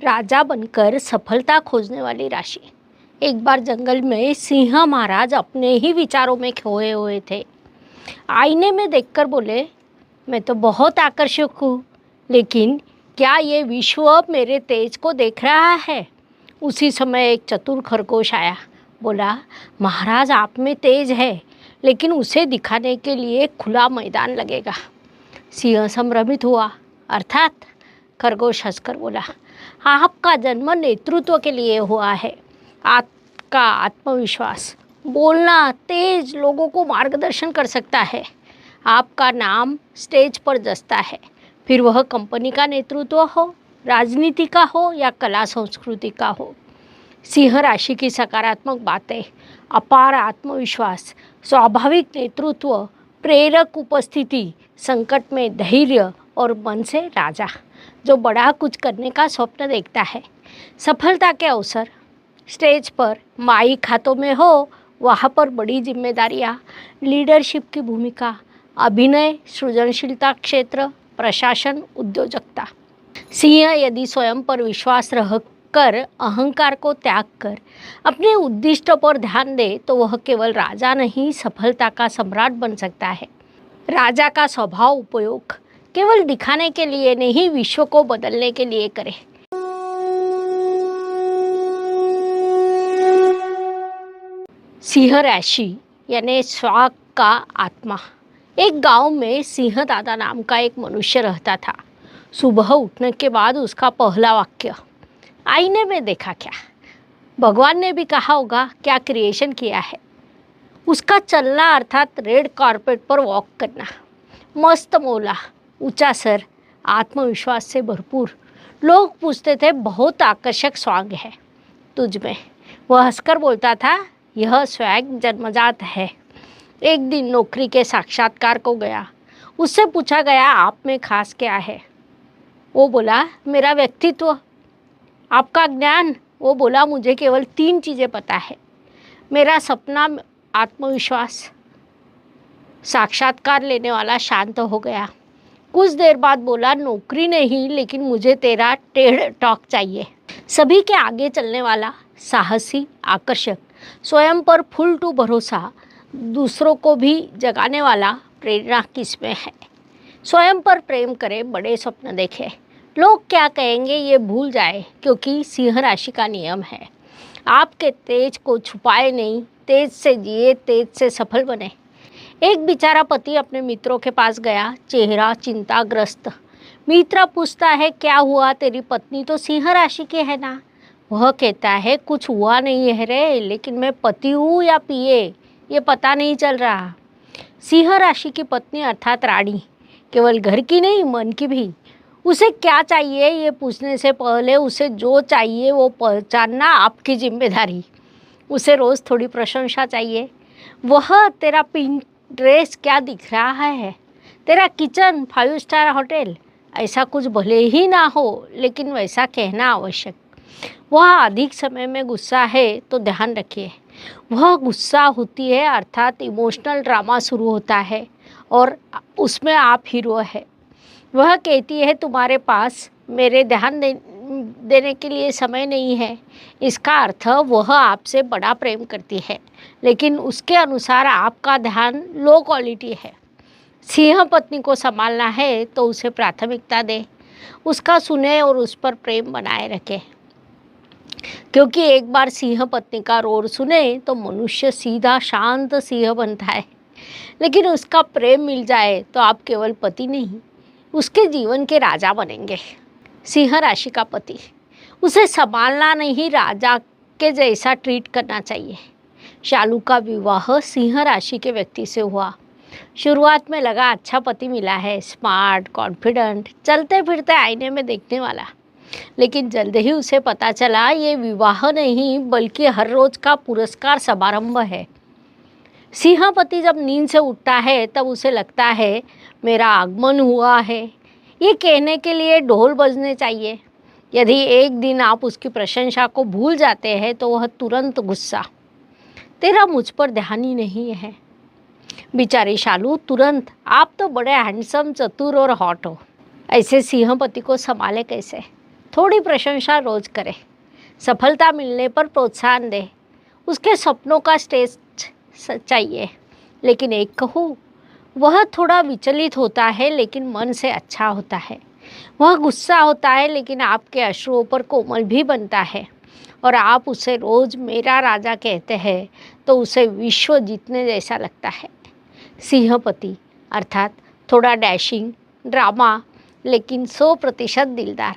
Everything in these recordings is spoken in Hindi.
राजा बनकर सफलता खोजने वाली राशि। एक बार जंगल में सिंह महाराज अपने ही विचारों में खोए हुए थे। आईने में देखकर बोले, मैं तो बहुत आकर्षक हूँ, लेकिन क्या ये विश्व मेरे तेज को देख रहा है? उसी समय एक चतुर खरगोश आया। बोला, महाराज आप में तेज है, लेकिन उसे दिखाने के लिए खुला मैदान लगेगा। सिंह संभ्रमित हुआ। अर्थात? खरगोश हंसकर बोला, आपका जन्म नेतृत्व के लिए हुआ है। आपका आत्मविश्वास, बोलना तेज लोगों को मार्गदर्शन कर सकता है। आपका नाम स्टेज पर जचता है, फिर वह कंपनी का नेतृत्व हो, राजनीति का हो या कला संस्कृति का हो। सिंह राशि की सकारात्मक बातें, अपार आत्मविश्वास, स्वाभाविक नेतृत्व, प्रेरक उपस्थिति, संकट में धैर्य और मन से राजा, जो बड़ा कुछ करने का स्वप्न देखता है। सफलता के अवसर, स्टेज पर, माइक हाथों में हो, वहाँ पर बड़ी जिम्मेदारियाँ, लीडरशिप की भूमिका, अभिनय, सृजनशीलता क्षेत्र, प्रशासन, उद्योजकता। सिंह यदि स्वयं पर विश्वास रखकर अहंकार को त्याग कर अपने उद्दिष्ट पर ध्यान दे तो वह केवल राजा नहीं, सफलता का सम्राट बन सकता है। राजा का स्वभाव उपयोग केवल दिखाने के लिए नहीं, विश्व को बदलने के लिए करें। सिंह राशि यानी स्वाग का आत्मा। एक गांव में सिंह दादा नाम का एक मनुष्य रहता था। सुबह उठने के बाद उसका पहला वाक्य, आईने में देखा क्या? भगवान ने भी कहा होगा, क्या क्रिएशन किया है। उसका चलना अर्थात रेड कारपेट पर वॉक करना, मस्त मौला, ऊंचा सर, आत्मविश्वास से भरपूर। लोग पूछते थे, बहुत आकर्षक स्वाग है तुझ में। वह हंसकर बोलता था, यह स्वैग जन्मजात है। एक दिन नौकरी के साक्षात्कार को गया। उससे पूछा गया, आप में खास क्या है? वो बोला, मेरा व्यक्तित्व। आपका ज्ञान? वो बोला, मुझे केवल 3 चीज़ें पता है। मेरा सपना, आत्मविश्वास। साक्षात्कार लेने वाला शांत हो गया। कुछ देर बाद बोला, नौकरी नहीं, लेकिन मुझे तेरा टेड टॉक चाहिए। सभी के आगे चलने वाला, साहसी, आकर्षक, स्वयं पर फुल टू भरोसा, दूसरों को भी जगाने वाला, प्रेरणा किसमें है? स्वयं पर प्रेम करे, बड़े स्वप्न देखे। लोग क्या कहेंगे ये भूल जाए, क्योंकि सिंह राशि का नियम है, आपके तेज को छुपाए नहीं, तेज से जिए, तेज से सफल बने। एक बेचारा पति अपने मित्रों के पास गया, चेहरा चिंताग्रस्त। मित्र पूछता है, क्या हुआ? तेरी पत्नी तो सिंह राशि की है ना? वह कहता है, कुछ हुआ नहीं है रे, लेकिन मैं पति हूँ या पिए ये पता नहीं चल रहा। सिंह राशि की पत्नी अर्थात रानी, केवल घर की नहीं, मन की भी। उसे क्या चाहिए ये पूछने से पहले उसे जो चाहिए वो पहचानना आपकी जिम्मेदारी। उसे रोज़ थोड़ी प्रशंसा चाहिए। वह तेरा पिंक ड्रेस क्या दिख रहा है, तेरा किचन 5 स्टार होटल, ऐसा कुछ भले ही ना हो, लेकिन वैसा कहना आवश्यक। वह अधिक समय में गुस्सा है तो ध्यान रखिए, वह गुस्सा होती है अर्थात इमोशनल ड्रामा शुरू होता है और उसमें आप हीरो है। वह कहती है, तुम्हारे पास मेरे ध्यान देने के लिए समय नहीं है। इसका अर्थ वह आपसे बड़ा प्रेम करती है, लेकिन उसके अनुसार आपका ध्यान लो क्वालिटी है। सिंह पत्नी को संभालना है तो उसे प्राथमिकता दे, उसका सुने और उस पर प्रेम बनाए रखे। क्योंकि एक बार सिंह पत्नी का रोर सुने तो मनुष्य सीधा शांत सिंह बनता है, लेकिन उसका प्रेम मिल जाए तो आप केवल पति नहीं, उसके जीवन के राजा बनेंगे। सिंह राशि का पति, उसे संभालना नहीं, राजा के जैसा ट्रीट करना चाहिए। शालू का विवाह सिंह राशि के व्यक्ति से हुआ। शुरुआत में लगा अच्छा पति मिला है, स्मार्ट, कॉन्फिडेंट, चलते फिरते आईने में देखने वाला। लेकिन जल्द ही उसे पता चला ये विवाह नहीं बल्कि हर रोज का पुरस्कार समारंभ है। सिंह पति जब नींद से उठता है तब उसे लगता है मेरा आगमन हुआ है, ये कहने के लिए ढोल बजने चाहिए। यदि एक दिन आप उसकी प्रशंसा को भूल जाते हैं तो वह तुरंत गुस्सा, तेरा मुझ पर ध्यान ही नहीं है। बेचारी शालू तुरंत, आप तो बड़े हैंडसम, चतुर और हॉट हो। ऐसे सिंह पति को संभाले कैसे? थोड़ी प्रशंसा रोज करे, सफलता मिलने पर प्रोत्साहन दे। उसके सपनों का स्टेज चाहिए। लेकिन एक कहूँ, वह थोड़ा विचलित होता है लेकिन मन से अच्छा होता है। वह गुस्सा होता है लेकिन आपके अश्रुओं पर कोमल भी बनता है। और आप उसे रोज मेरा राजा कहते हैं तो उसे विश्व जीतने जैसा लगता है। सिंहपति अर्थात थोड़ा डैशिंग, ड्रामा, लेकिन 100% दिलदार।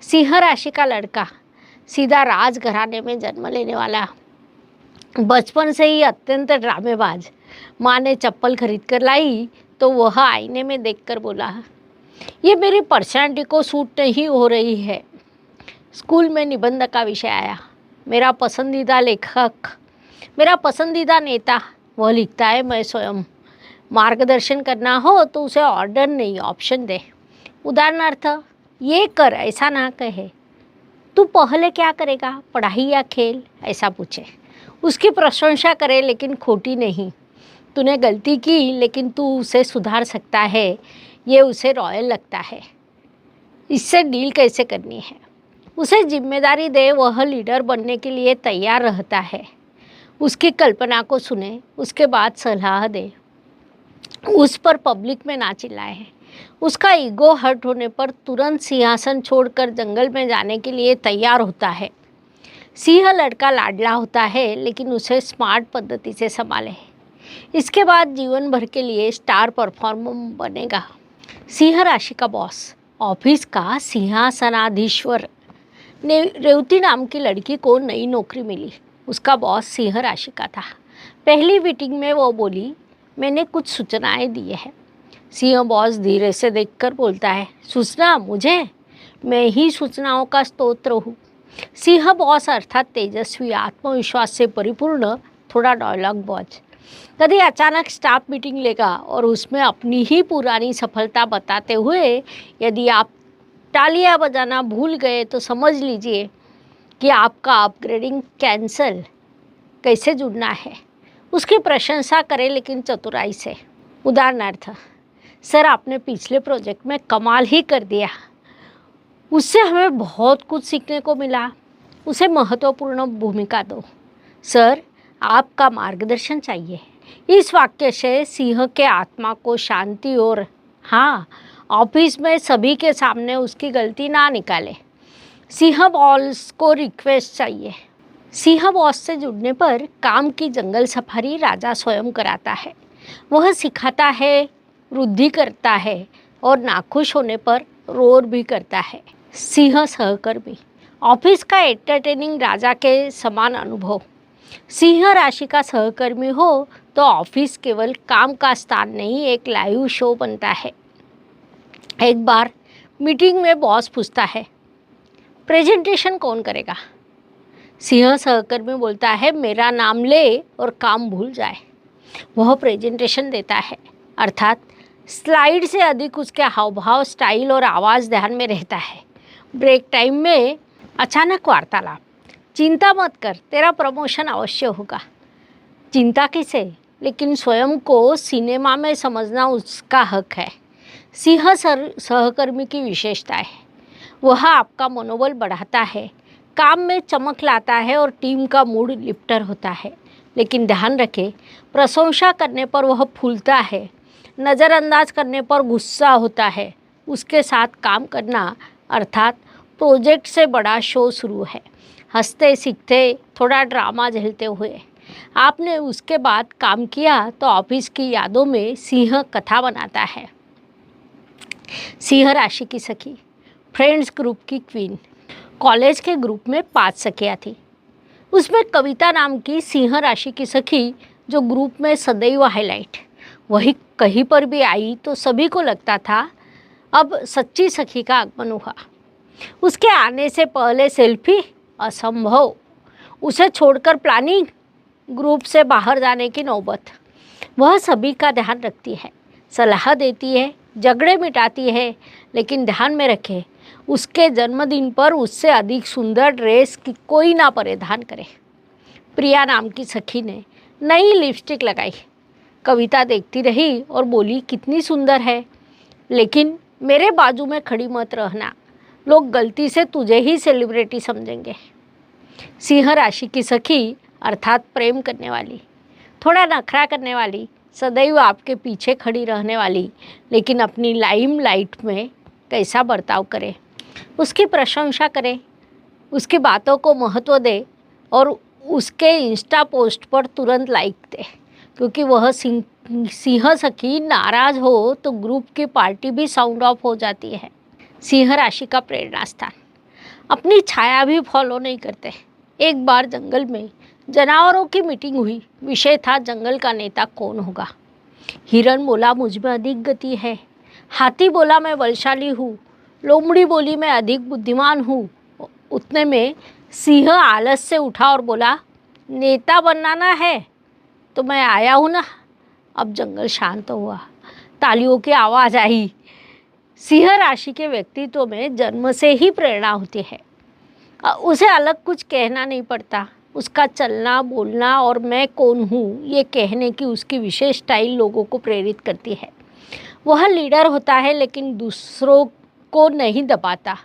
सिंह राशि का लड़का सीधा राजघराने में जन्म लेने वाला, बचपन से ही अत्यंत ड्रामेबाज। माँ ने चप्पल खरीद कर लाई तो वह आईने में देखकर बोला, ये मेरी पर्सनालिटी को सूट नहीं हो रही है। स्कूल में निबंध का विषय आया। मेरा पसंदीदा लेखक, मेरा पसंदीदा नेता, वह लिखता है मैं स्वयं। मार्गदर्शन करना हो तो उसे ऑर्डर नहीं ऑप्शन दे। उदाहरणार्थ, ये कर ऐसा ना कहे। तू पहले क्या करेगा, पढ़ाई या खेल, ऐसा पूछे। उसकी प्रशंसा करे लेकिन खोटी नहीं। तूने गलती की लेकिन तू उसे सुधार सकता है, ये उसे रॉयल लगता है। इससे डील कैसे करनी है, उसे जिम्मेदारी दे। वह लीडर बनने के लिए तैयार रहता है। उसकी कल्पना को सुने, उसके बाद सलाह दे। उस पर पब्लिक में ना चिल्लाए। उसका ईगो हर्ट होने पर तुरंत सिंहासन छोड़कर जंगल में जाने के लिए तैयार होता है। सिंह लड़का लाडला होता है लेकिन उसे स्मार्ट पद्धति से संभाले। इसके बाद जीवन भर के लिए स्टार परफॉर्मर बनेगा। सिंह राशि का बॉस ऑफिस का सिंहासनाधीश्वर। रेवती नाम की लड़की को नई नौकरी मिली। उसका बॉस सिंह राशि का था। पहली मीटिंग में वो बोली, मैंने कुछ सूचनाएं दी हैं। सिंह बॉस धीरे से देखकर बोलता है, सूचना मुझे? मैं ही सूचनाओं का स्तोत्र हूँ। सिंह बॉस अर्थात तेजस्वी, आत्मविश्वास से परिपूर्ण, थोड़ा डायलॉग बॉज। कभी अचानक स्टाफ मीटिंग लेगा और उसमें अपनी ही पुरानी सफलता बताते हुए यदि आप तालियां बजाना भूल गए तो समझ लीजिए कि आपका अपग्रेडिंग कैंसल। कैसे जुड़ना है, उसकी प्रशंसा करें लेकिन चतुराई से। उदाहरणार्थ, सर आपने पिछले प्रोजेक्ट में कमाल ही कर दिया, उससे हमें बहुत कुछ सीखने को मिला। उसे महत्वपूर्ण भूमिका दो। सर आपका मार्गदर्शन चाहिए। इस वाक्य से सिंह के आत्मा को शांति और हाँ, ऑफिस में सभी के सामने उसकी गलती ना निकाले। सिंह बॉस को रिक्वेस्ट चाहिए। सिंह बॉस से जुड़ने पर काम की जंगल सफारी राजा स्वयं कराता है। वह सिखाता है, वृद्धि करता है और नाखुश होने पर रोर भी करता है। सिंह सहकर्मी ऑफिस का एंटरटेनिंग राजा के समान अनुभव। सिंह राशि का सहकर्मी हो तो ऑफिस केवल काम का स्थान नहीं, एक लाइव शो बनता है। एक बार मीटिंग में बॉस पूछता है, प्रेजेंटेशन कौन करेगा? सिंह सहकर्मी बोलता है, मेरा नाम ले और काम भूल जाए। वह प्रेजेंटेशन देता है, अर्थात स्लाइड से अधिक उसके हावभाव, स्टाइल और आवाज़ ध्यान में रहता है। ब्रेक टाइम में अचानक वार्तालाप, चिंता मत कर, तेरा प्रमोशन अवश्य होगा। चिंता किसे, लेकिन स्वयं को सिनेमा में समझना उसका हक है। सिंह सहकर्मी की विशेषता है, वह आपका मनोबल बढ़ाता है, काम में चमक लाता है और टीम का मूड लिफ्टर होता है। लेकिन ध्यान रखें, प्रशंसा करने पर वह फूलता है, नज़रअंदाज करने पर गुस्सा होता है। उसके साथ काम करना अर्थात प्रोजेक्ट से बड़ा शो शुरू है। हंसते सीखते, थोड़ा ड्रामा झेलते हुए आपने उसके बाद काम किया तो ऑफिस की यादों में सिंह कथा बनाता है। सिंह राशि की सखी फ्रेंड्स ग्रुप की क्वीन। कॉलेज के ग्रुप में 5 सखियाँ थी। उसमें कविता नाम की सिंह राशि की सखी जो ग्रुप में सदैव हाईलाइट। वही कहीं पर भी आई तो सभी को लगता था अब सच्ची सखी का आगमन हुआ। उसके आने से पहले सेल्फी असंभव, उसे छोड़कर प्लानिंग, ग्रुप से बाहर जाने की नौबत। वह सभी का ध्यान रखती है, सलाह देती है, झगड़े मिटाती है, लेकिन ध्यान में रखे उसके जन्मदिन पर उससे अधिक सुंदर ड्रेस की कोई ना परिधान करे। प्रिया नाम की सखी ने नई लिपस्टिक लगाई। कविता देखती रही और बोली, कितनी सुंदर है, लेकिन मेरे बाजू में खड़ी मत रहना, लोग गलती से तुझे ही सेलिब्रिटी समझेंगे। सिंह राशि की सखी अर्थात प्रेम करने वाली, थोड़ा नखरा करने वाली, सदैव आपके पीछे खड़ी रहने वाली, लेकिन अपनी लाइमलाइट में कैसा बर्ताव करे, उसकी प्रशंसा करे, उसकी बातों को महत्व दे और उसके इंस्टा पोस्ट पर तुरंत लाइक दे, क्योंकि वह सिंह सखी नाराज हो तो ग्रुप की पार्टी भी साउंड ऑफ हो जाती है। सिंह राशि का प्रेरणा स्थान, अपनी छाया भी फॉलो नहीं करते। एक बार जंगल में जानवरों की मीटिंग हुई, विषय था जंगल का नेता कौन होगा। हिरण बोला मुझ में अधिक गति है, हाथी बोला मैं बलशाली हूँ, लोमड़ी बोली मैं अधिक बुद्धिमान हूँ। उतने में सिंह आलस से उठा और बोला नेता बनाना है तो मैं आया हूँ ना। अब जंगल शांत हुआ, तालियों की आवाज़ आई। सिंह राशि के व्यक्तित्व में जन्म से ही प्रेरणा होती है, उसे अलग कुछ कहना नहीं पड़ता। उसका चलना बोलना और मैं कौन हूँ ये कहने की उसकी विशेष स्टाइल लोगों को प्रेरित करती है। वह लीडर होता है लेकिन दूसरों को नहीं दबाता,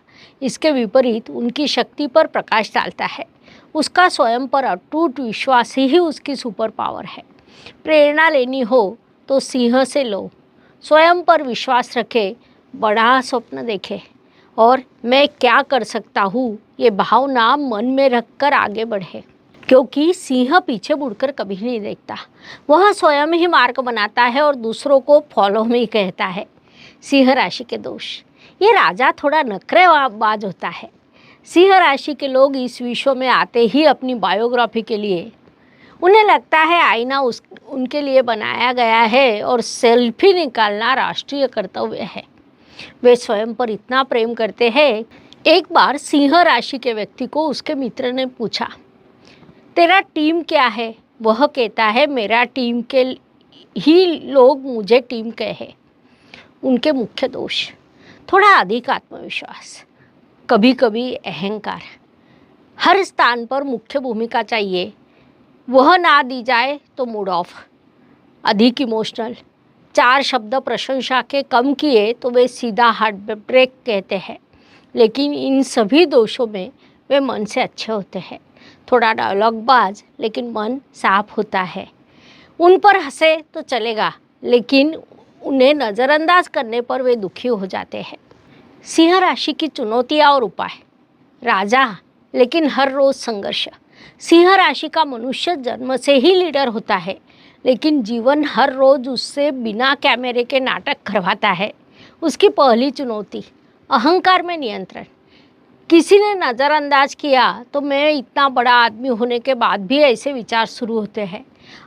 इसके विपरीत उनकी शक्ति पर प्रकाश डालता है। उसका स्वयं पर अटूट विश्वास ही उसकी सुपर पावर है। प्रेरणा लेनी हो तो सिंह से लो, स्वयं पर विश्वास रखे, बड़ा स्वप्न देखे और मैं क्या कर सकता हूँ ये भावना मन में रखकर आगे बढ़े, क्योंकि सिंह पीछे मुड़कर कभी नहीं देखता। वह स्वयं ही मार्ग बनाता है और दूसरों को फॉलो में कहता है। सिंह राशि के दोष, ये राजा थोड़ा नखरेबाज होता है। सिंह राशि के लोग इस विश्व में आते ही अपनी बायोग्राफी के लिए, उन्हें लगता है आईना उनके लिए बनाया गया है और सेल्फी निकालना राष्ट्रीय कर्तव्य है। वे स्वयं पर इतना प्रेम करते हैं। एक बार सिंह राशि के व्यक्ति को उसके मित्र ने पूछा तेरा टीम क्या है? वह कहता है मेरा टीम के ही लोग मुझे टीम कहे। उनके मुख्य दोष, थोड़ा अधिक आत्मविश्वास, कभी कभी अहंकार, हर स्थान पर मुख्य भूमिका चाहिए, वह ना दी जाए तो मूड ऑफ, अधिक इमोशनल, 4 शब्द प्रशंसा के कम किए तो वे सीधा हार्ट ब्रेक कहते हैं। लेकिन इन सभी दोषों में वे मन से अच्छे होते हैं। थोड़ा डायलॉग बाज लेकिन मन साफ होता है। उन पर हंसे तो चलेगा, लेकिन उन्हें नज़रअंदाज करने पर वे दुखी हो जाते हैं। सिंह राशि की चुनौतियाँ और उपाय, राजा लेकिन हर रोज़ संघर्ष। सिंह राशि का मनुष्य जन्म से ही लीडर होता है, लेकिन जीवन हर रोज़ उससे बिना कैमरे के नाटक करवाता है। उसकी पहली चुनौती, अहंकार में नियंत्रण। किसी ने नज़रअंदाज किया तो मैं इतना बड़ा आदमी होने के बाद भी ऐसे विचार शुरू होते हैं।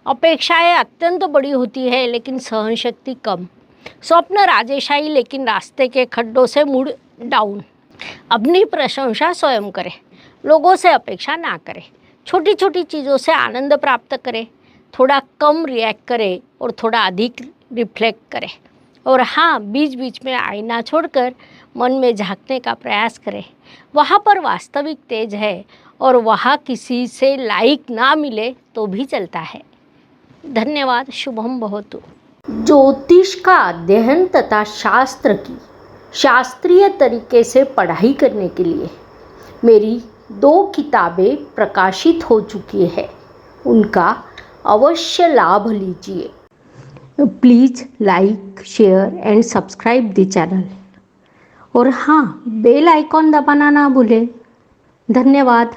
अपेक्षाएं अत्यंत बड़ी होती है लेकिन सहन शक्ति कम। स्वप्न राजेशाही लेकिन रास्ते के खड्डों से मूड डाउन। अपनी प्रशंसा स्वयं करें, लोगों से अपेक्षा ना करें। छोटी छोटी चीज़ों से आनंद प्राप्त करें, थोड़ा कम रिएक्ट करें और थोड़ा अधिक रिफ्लेक्ट करें। और हाँ, बीच बीच में आईना छोड़कर मन में झांकने का प्रयास करें। वहाँ पर वास्तविक तेज है और वहाँ किसी से लाइक ना मिले तो भी चलता है। धन्यवाद। शुभम भवतु। ज्योतिष का अध्ययन तथा शास्त्र की शास्त्रीय तरीके से पढ़ाई करने के लिए मेरी 2 किताबें प्रकाशित हो चुकी है, उनका अवश्य लाभ लीजिए। Please like, share and subscribe the channel. और हाँ, बेल आइकॉन दबाना ना भूलें। धन्यवाद।